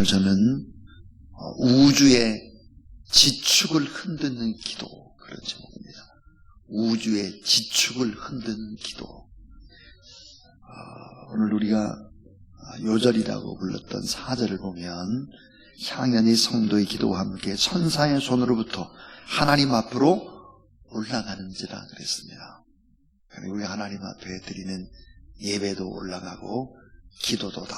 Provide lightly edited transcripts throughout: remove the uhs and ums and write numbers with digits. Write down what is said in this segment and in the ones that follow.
오늘 저는 우주의 지축을 흔드는 기도, 그런 제목입니다. 우주의 지축을 흔드는 기도. 오늘 우리가 요절이라고 불렀던 4절을 보면 향연이 성도의 기도와 함께 천사의 손으로부터 하나님 앞으로 올라가는지라 그랬습니다. 우리 하나님 앞에 드리는 예배도 올라가고 기도도 다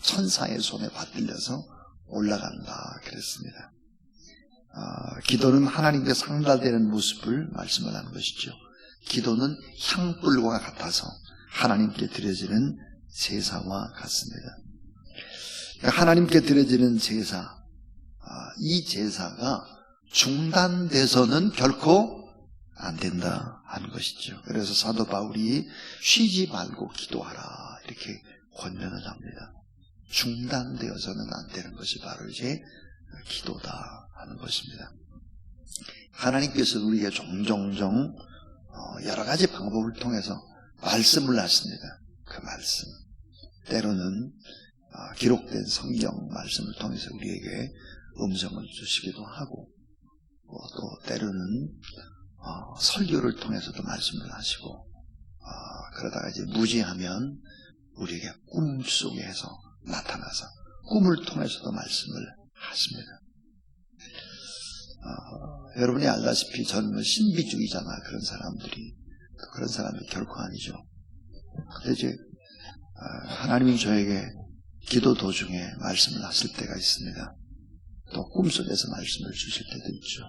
천사의 손에 받들려서 올라간다 그랬습니다. 기도는 하나님께 상달되는 모습을 말씀을 하는 것이죠. 기도는 향불과 같아서 하나님께 드려지는 제사와 같습니다. 하나님께 드려지는 제사, 이 제사가 중단돼서는 결코 안 된다 하는 것이죠. 그래서 사도 바울이 쉬지 말고 기도하라 이렇게 권면을 합니다. 중단되어서는 안 되는 것이 바로 이제 기도다 하는 것입니다. 하나님께서 우리에게 종종 여러 가지 방법을 통해서 말씀을 하십니다. 그 말씀, 때로는 기록된 성경 말씀을 통해서 우리에게 음성을 주시기도 하고, 또 때로는 설교를 통해서도 말씀을 하시고, 그러다가 이제 무지하면 우리에게 꿈 속에서 나타나서 꿈을 통해서도 말씀을 하십니다. 여러분이 알다시피 저는 신비주의자나 그런 사람들이 결코 아니죠. 근데 이제 하나님이 저에게 기도 도중에 말씀을 하실 때가 있습니다. 또 꿈속에서 말씀을 주실 때도 있죠.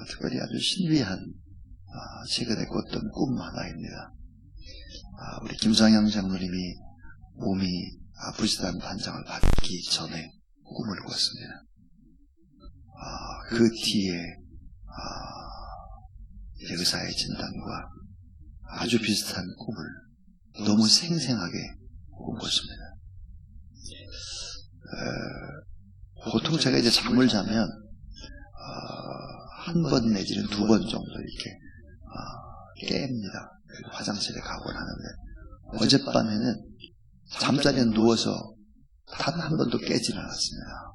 특별히 아주 신비한 최근에 꿨던 꿈 하나입니다. 우리 김상영 장로님이 몸이 아프시다는 단장을 받기 전에 꿈을 꿨습니다. 그 뒤에 의사의 진단과 아주 비슷한 꿈을 너무 생생하게 꿨습니다. 보통 제가 이제 잠을 자면 한 번 내지는 2번 정도 이렇게 깹니다. 그리고 화장실에 가곤 하는데 어젯밤에는 잠자리에 누워서 단 한 번도 깨지는 않았습니다.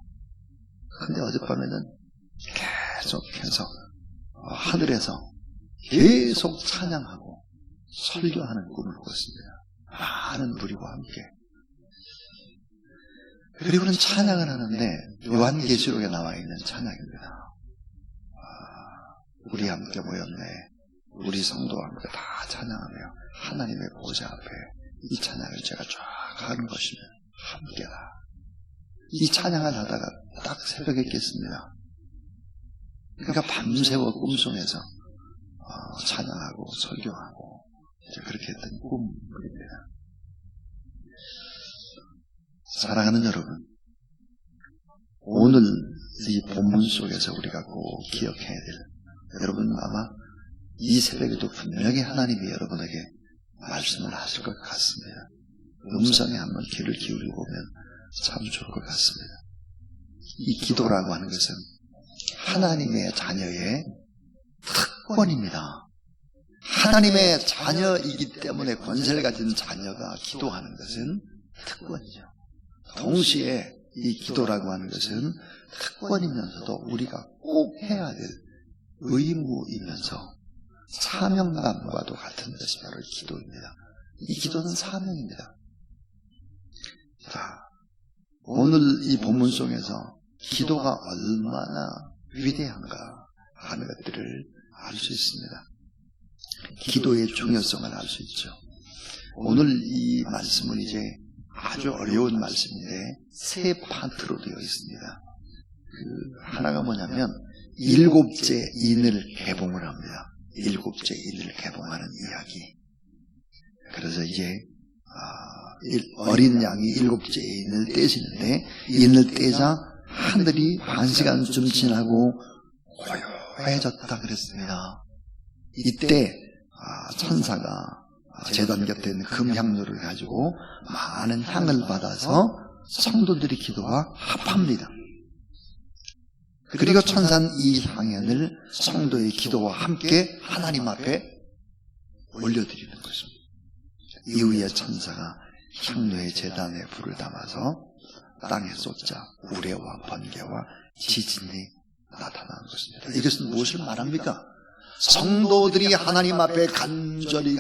근데 어젯밤에는 계속해서 하늘에서 계속 찬양하고 설교하는 꿈을 꿨습니다. 많은 무리와 함께. 그리고는 찬양을 하는데 요한계시록에 나와 있는 찬양입니다. 우리 함께 모였네. 우리 성도와 함께 다 찬양하며 하나님의 보좌 앞에 이 찬양을 제가 쫙 하는 것이면 함께라. 이 찬양을 하다가 딱 새벽에 깼습니다. 그러니까 밤새워 꿈속에서 찬양하고 설교하고 그렇게 했던 꿈입니다. 사랑하는 여러분, 오늘 이 본문 속에서 우리가 꼭 기억해야 될, 여러분 아마 이 새벽에도 분명히 하나님이 여러분에게 말씀을 하실 것 같습니다. 음성에 한번 귀를 기울이고 보면 참 좋을 것 같습니다. 이 기도라고 하는 것은 하나님의 자녀의 특권입니다. 하나님의 자녀이기 때문에 권세를 가진 자녀가 기도하는 것은 특권이죠. 동시에 이 기도라고 하는 것은 특권이면서도 우리가 꼭 해야 될 의무이면서 사명감과도 같은 것이 바로 기도입니다. 이 기도는 사명입니다. 자, 오늘 이 본문 속에서 기도가 얼마나 위대한가 하는 것들을 알 수 있습니다. 기도의 중요성을 알 수 있죠. 오늘 이 말씀은 이제 아주 어려운 말씀인데 3파트로 되어 있습니다. 하나가 뭐냐면 7째 인을 개봉을 합니다. 7째 인을 개봉하는 이야기. 그래서 이제 어린 양이 7째 인을 떼시는데 인을 떼자 하늘이 1시간쯤 지나고 고요해졌다 그랬습니다. 이때 천사가 제단 곁에 있는 금향로를 가지고 많은 향을 받아서 성도들의 기도와 합합니다. 그리고 천사는 이 향연을 성도의 기도와 함께 하나님 앞에 올려드리는 것입니다. 이후에 천사가 향로의 제단에 불을 담아서 땅에 쏟자 우레와 번개와 지진이 나타나는 것입니다. 이것은 무엇을 말합니까? 성도들이 하나님 앞에 간절히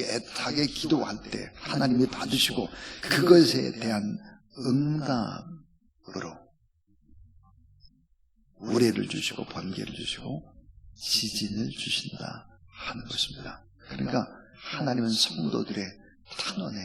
애타게 기도할 때 하나님이 받으시고 그것에 대한 응답으로 우레를 주시고 번개를 주시고 지진을 주신다 하는 것입니다. 그러니까 하나님은 성도들의 탄원에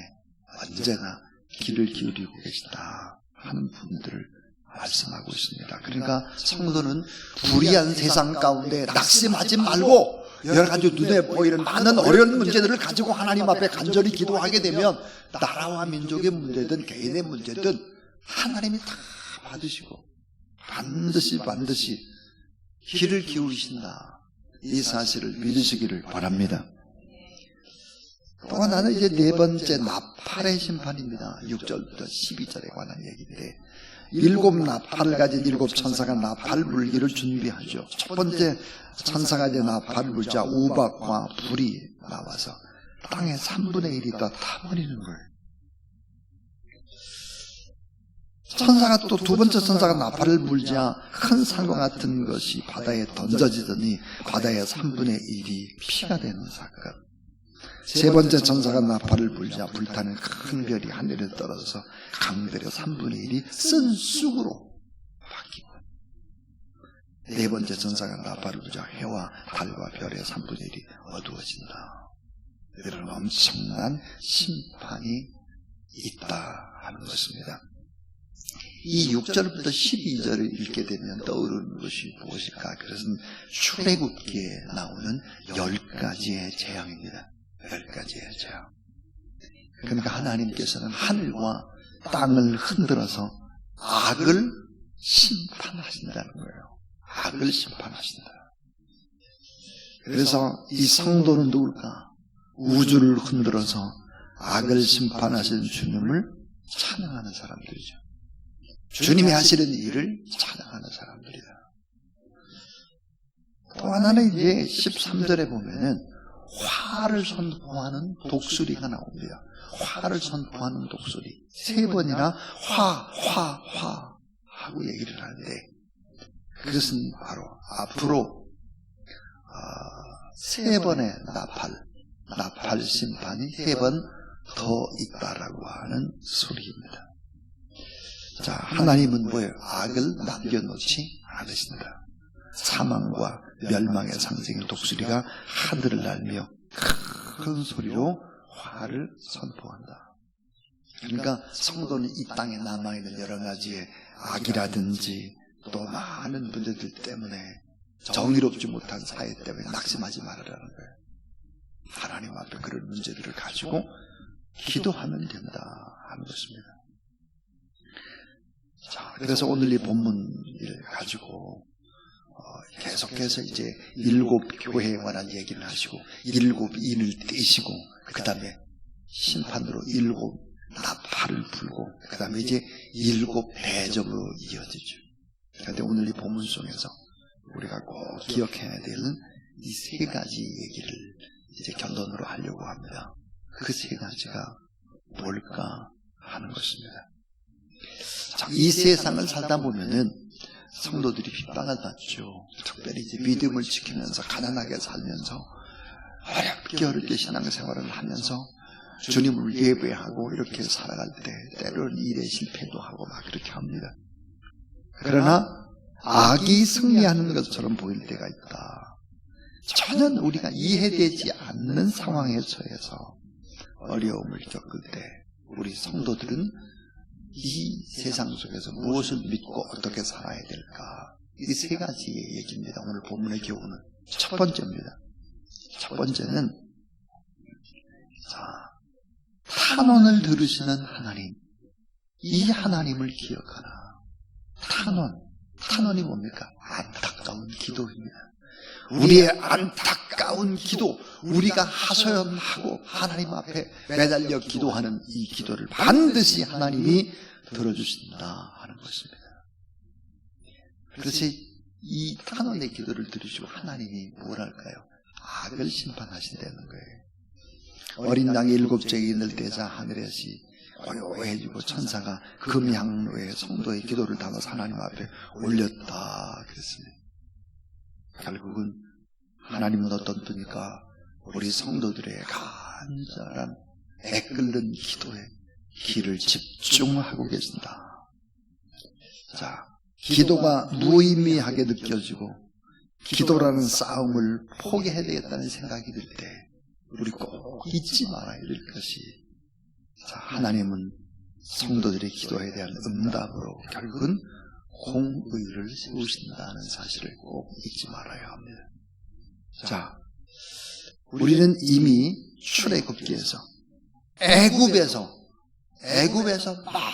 언제나 귀를 기울이고 계시다 하는 부분들을 말씀하고 있습니다. 그러니까 성도는 불의한 세상 가운데 낙심하지 말고 여러 가지 눈에 보이는 많은 어려운 문제들을 가지고 하나님 앞에 간절히 기도하게 되면 나라와 민족의 문제든 개인의 문제든 하나님이 다 받으시고 반드시 귀를 기울이신다. 이 사실을 믿으시기를 바랍니다. 또 하나는 이제 네 번째 나팔의 심판입니다. 6절부터 12절에 관한 얘기인데, 7 나팔을 가진 7 천사가 나팔 불기를 준비하죠. 첫 번째 천사가 이제 나팔을 불자 우박과 불이 나와서 땅의 3분의 1이 다 타버리는 거예요. 천사가 또 두 번째 천사가 나팔을 불자 큰 산과 같은 것이 바다에 던져지더니 바다의 3분의 1이 피가 되는 사건. 세 번째 천사가 나팔을 불자 불타는 큰 별이 하늘에 떨어져서 강들의 3분의 1이 쓴 쑥으로 바뀌고, 네 번째 천사가 나팔을 불자 해와 달과 별의 3분의 1이 어두워진다. 이런 엄청난 심판이 있다 하는 것입니다. 이 6절부터 12절을 읽게 되면 떠오르는 것이 무엇일까? 그것은 출애굽기에 나오는 10가지의 재앙입니다. 10가지의 재앙. 그러니까 하나님께서는 하늘과 땅을 흔들어서 악을 심판하신다는 거예요. 악을 심판하신다. 그래서 이 성도는 누굴까? 우주를 흔들어서 악을 심판하신 주님을 찬양하는 사람들이죠. 주님이 하시는 일을 찬양하는 사람들이다. 또 하나는 이제 13절에 보면은 화를 선포하는 독수리가 나옵니다. 화를 선포하는 독수리. 3번이나 화 하고 얘기를 하는데, 그것은 바로 앞으로 3번의 나팔 심판이 3번 더 있다라고 하는 소리입니다. 자, 하나님은 뭐예요? 악을 남겨놓지 않으신다. 사망과 멸망의 상징인 독수리가 하늘을 날며 큰 소리로 화를 선포한다. 그러니까 성도는 이 땅에 남아있는 여러 가지의 악이라든지 또 많은 문제들 때문에, 정의롭지 못한 사회 때문에 낙심하지 말으라는 거예요. 하나님 앞에 그런 문제들을 가지고 기도하면 된다 하는 것입니다. 자, 그래서 오늘 이 본문을 가지고 계속해서 이제 7 교회에 관한 얘기를 하시고 7 인을 떼시고 그 다음에 심판으로 7 나팔을 불고 그 다음에 이제 7 대접으로 이어지죠. 그런데 오늘 이 본문 속에서 우리가 꼭 기억해야 될 이 3가지 얘기를 이제 결론으로 하려고 합니다. 그 3가지가 뭘까 하는 것입니다. 자, 이 세상을 살다 보면은 성도들이 핍박을 받죠. 특별히 이제 믿음을 지키면서 가난하게 살면서 어렵게 신앙생활을 하면서 주님을 예배하고 이렇게 살아갈 때 때로는 일에 실패도 하고 막 그렇게 합니다. 그러나 악이 승리하는 것처럼 보일 때가 있다. 전혀 우리가 이해되지 않는 상황에 처해서 어려움을 겪을 때 우리 성도들은 이 세상 속에서 무엇을 믿고 어떻게 살아야 될까? 이 3가지의 얘기입니다. 오늘 본문의 교훈은 첫 번째입니다. 첫 번째는, 자, 탄원을 들으시는 하나님, 이 하나님을 기억하라. 탄원이 뭡니까? 안타까운 기도입니다. 우리의 안타까운 기도, 우리가 하소연하고 하나님 앞에 매달려 기도하는 이 기도를 반드시 하나님이 들어주신다 하는 것입니다. 그래서 이 탄원의 기도를 들으시고 하나님이 뭘 할까요? 악을 심판하신다는 거예요. 어린 양이 7째에 있을 때자 하늘에서 고요해지고 천사가 금향로에 성도의 기도를 담아서 하나님 앞에 올렸다 그랬습니다. 결국은 하나님은 어떤 분일까? 우리 성도들의 간절한 애끓는 기도에 귀를 집중하고 계신다. 자, 기도가 무의미하게 느껴지고 기도라는 싸움을 포기해야 되겠다는 생각이 들 때 우리 꼭 잊지 말아야 될 것이, 자, 하나님은 성도들의 기도에 대한 응답으로 결국은 공의를 세우신다는 사실을 꼭 잊지 말아야 합니다. 자, 우리는 이미 출애굽기에서 애굽에서 막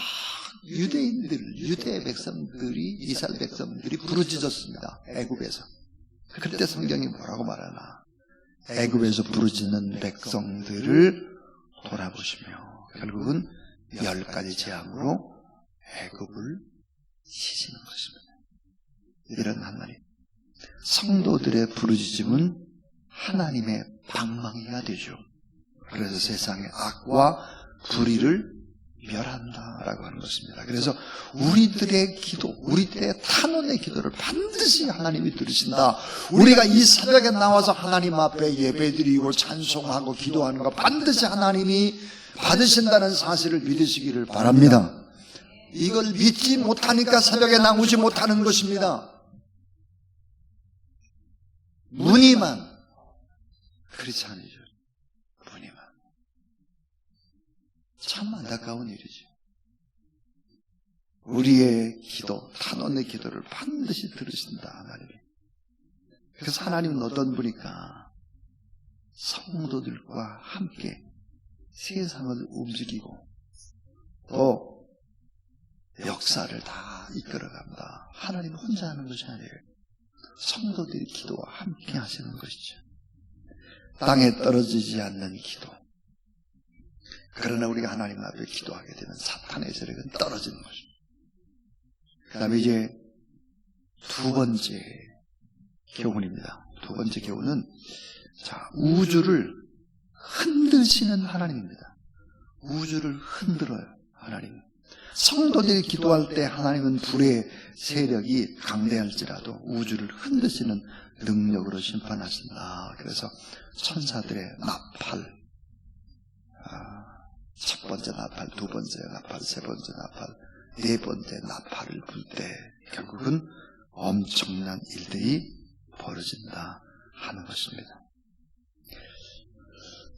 유대인들, 유대 백성들이, 이스라엘 백성들이 부르짖었습니다. 애굽에서. 그때 성경이 뭐라고 말하나? 애굽에서 부르짖는 백성들을 돌아보시며 결국은 10가지 재앙으로 애굽을 치시는 것입니다. 이런 하나님, 성도들의 부르짖음은 하나님의 방망이가 되죠. 그래서 세상의 악과 불의를 멸한다라고 하는 것입니다. 그래서 우리들의 기도, 우리들의 탄원의 기도를 반드시 하나님이 들으신다. 우리가 이 새벽에 나와서 하나님 앞에 예배드리고 찬송하고 기도하는 거 반드시 하나님이 받으신다는 사실을 믿으시기를 바랍니다. 이걸 믿지 못하니까 새벽에 나오지 못하는 것입니다. 무늬만 그렇지 않으죠. 무늬만. 참 안타까운 일이죠. 우리의 기도, 탄원의 기도를 반드시 들으신다 하나님이. 그래서 하나님은 어떤 분일까? 성도들과 함께 세상을 움직이고 또 역사를 다 이끌어간다. 하나님은 혼자 하는 것이 아니에요. 성도들이 기도와 함께 하시는 것이죠. 땅에 떨어지지 않는 기도. 그러나 우리가 하나님 앞에 기도하게 되면 사탄의 세력은 떨어지는 것입니다. 그 다음에 이제 두 번째 교훈입니다. 두 번째 교훈은, 자, 우주를 흔드시는 하나님입니다. 우주를 흔들어요, 하나님. 성도들이 기도할 때 하나님은 불의 세력이 강대할지라도 우주를 흔드시는 능력으로 심판하신다. 그래서 천사들의 나팔, 첫 번째 나팔, 두 번째 나팔, 세 번째 나팔, 네 번째 나팔을 불 때 결국은 엄청난 일들이 벌어진다 하는 것입니다.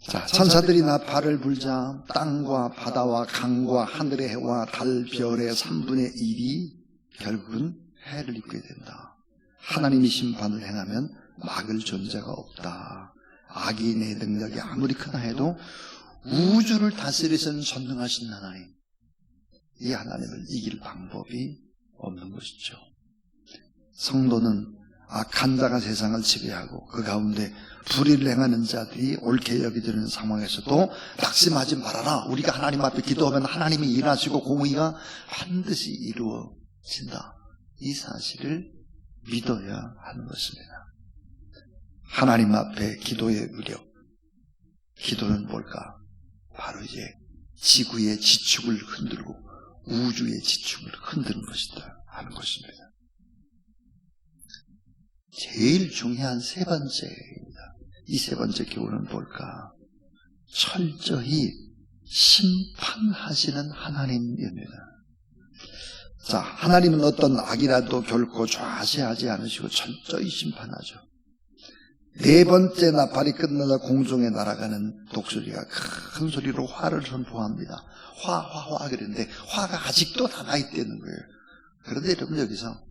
자, 천사들이 나팔을 불자 땅과 바다와 강과 하늘의 해와 달, 별의 3분의 1이 결국은 해를 입게 된다. 하나님이 심판을 행하면 막을 존재가 없다. 악인의 능력이 아무리 크나 해도 우주를 다스리시는 전능하신 하나님, 이 하나님을 이길 방법이 없는 것이죠. 성도는 악한 자가 세상을 지배하고 그 가운데 불의를 행하는 자들이 옳게 여기지는 상황에서도 낙심하지 말아라. 우리가 하나님 앞에 기도하면 하나님이 일하시고 공의가 반드시 이루어진다. 이 사실을 믿어야 하는 것입니다. 하나님 앞에 기도의 위력, 기도는 뭘까? 바로 이제 지구의 지축을 흔들고 우주의 지축을 흔드는 것이다 하는 것입니다. 제일 중요한 세 번째입니다. 이 세 번째 교훈은 뭘까? 철저히 심판하시는 하나님입니다. 자, 하나님은 어떤 악이라도 결코 좌시하지 않으시고 철저히 심판하죠. 네 번째 나팔이 끝나자 공중에 날아가는 독수리가 큰 소리로 화를 선포합니다. 화 그랬는데 화가 아직도 남아있다는 거예요. 그런데 여러분, 여기서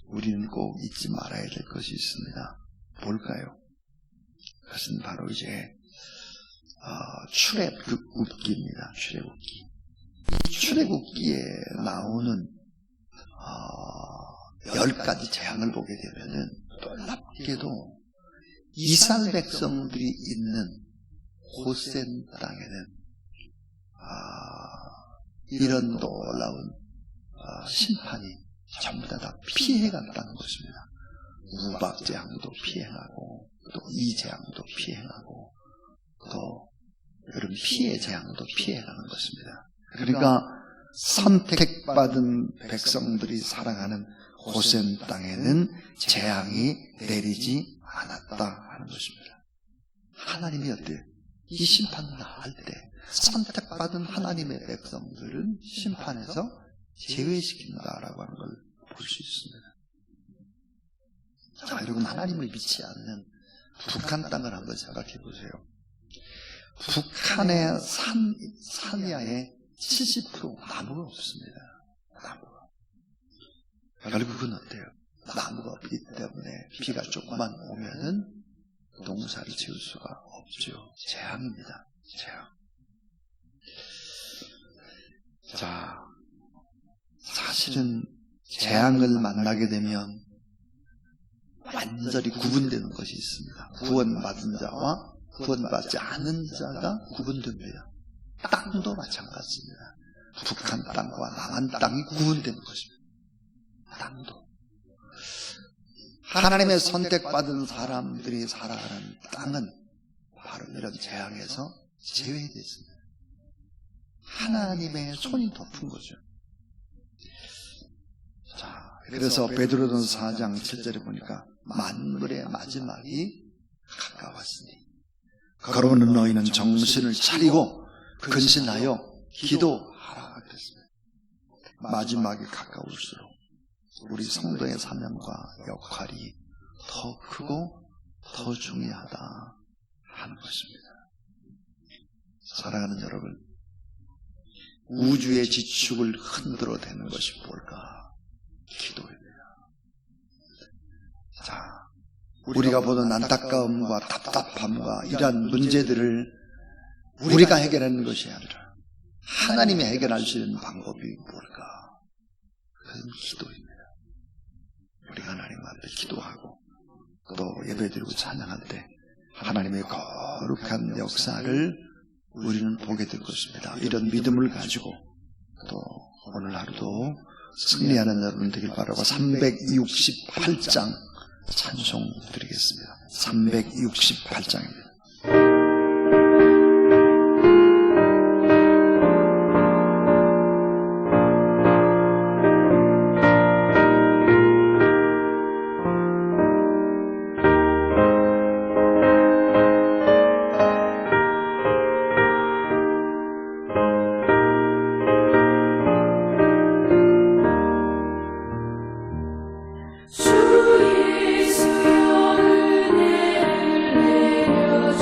우리는 꼭 잊지 말아야 될 것이 있습니다. 뭘까요? 그것은 바로 이제 출애굽기입니다. 출애굽기. 이 출애굽기에 나오는 10가지 재앙을 보게 되면은 놀랍게도 이스라엘 백성들이 있는 고센 땅에는 이런 놀라운 심판이 전부 다 피해간다는 것입니다. 우박재앙도 피해가고 또 이재앙도 피해가고 또 여러분 피해재앙도 피해가는 것입니다. 그러니까 선택받은 백성들이 살아가는 고센 땅에는 재앙이 내리지 않았다 하는 것입니다. 하나님이 어때요? 이 심판을 할 때 선택받은 하나님의 백성들은 심판에서 제외시킨다라고 하는 걸 볼 수 있습니다. 자, 여러분, 하나님을 믿지 않는 북한 땅을 한번 생각해 보세요. 북한의 산야에 70% 나무가 없습니다. 나무가. 결국은 어때요? 나무가 없기 때문에 비가 조금만 오면은 농사를 지을 수가 없죠. 재앙입니다. 재앙. 자, 사실은 재앙을 만나게 되면 완전히 구분되는 것이 있습니다. 구원받은 자와 구원받지 않은 자가 구분됩니다. 땅도 마찬가지입니다. 북한 땅과 남한 땅이 구분되는 것입니다. 땅도. 하나님의 선택받은 사람들이 살아가는 땅은 바로 이런 재앙에서 제외됐습니다. 하나님의 손이 덮은 거죠. 자, 그래서 베드로전서 4장 7절에 보니까 만물의 마지막이 가까웠으니 그러므로 너희는 정신을 차리고 근신하여 기도하라 그랬습니다. 마지막이 가까울수록 우리 성도의 사명과 역할이 더 크고 더 중요하다 하는 것입니다. 사랑하는 여러분, 우주의 지축을 흔들어대는 것이 뭘까? 기도입니다. 자, 우리가 보는 안타까움과 답답함과 이러한 문제들을 우리가 해결하는 것이 아니라 하나님이 해결할 수 있는 방법이 뭘까? 그건 기도입니다. 우리가 하나님 앞에 기도하고 또 예배드리고 찬양할 때 하나님의 거룩한 역사를 우리는 보게 될 것입니다. 이런 믿음을 가지고 또 오늘 하루도 승리하는 여러분 되길 바라고 368장 찬송 드리겠습니다. 368장입니다. 주의 수여 은혜를 내려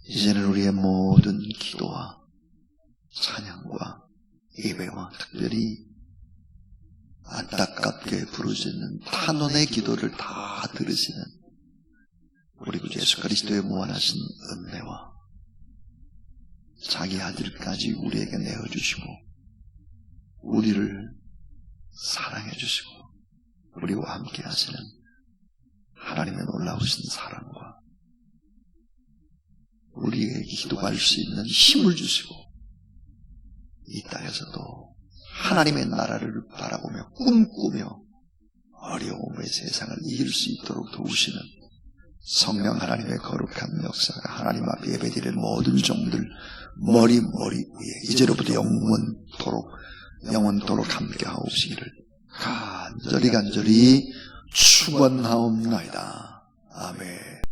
이제는 우리의 모든 기도와 찬양과 예배와 특별히 안타깝게 부르짖는 탄원의 기도를 다 들으시는 우리 구 예수 그리스도의 무한하신 은혜와 자기 아들까지 우리에게 내어주시고 우리를 사랑해 주시고 우리와 함께 하시는 하나님의 놀라우신 사랑과 우리에게 기도할 수 있는 힘을 주시고 이 땅에서도 하나님의 나라를 바라보며 꿈꾸며 어려움의 세상을 이길 수 있도록 도우시는 성령 하나님의 거룩한 역사가 하나님 앞에 예배드리는 모든 종들 머리 위에 이제로부터 영원토록 함께 하옵시기를 간절히 축원하옵나이다. 아멘.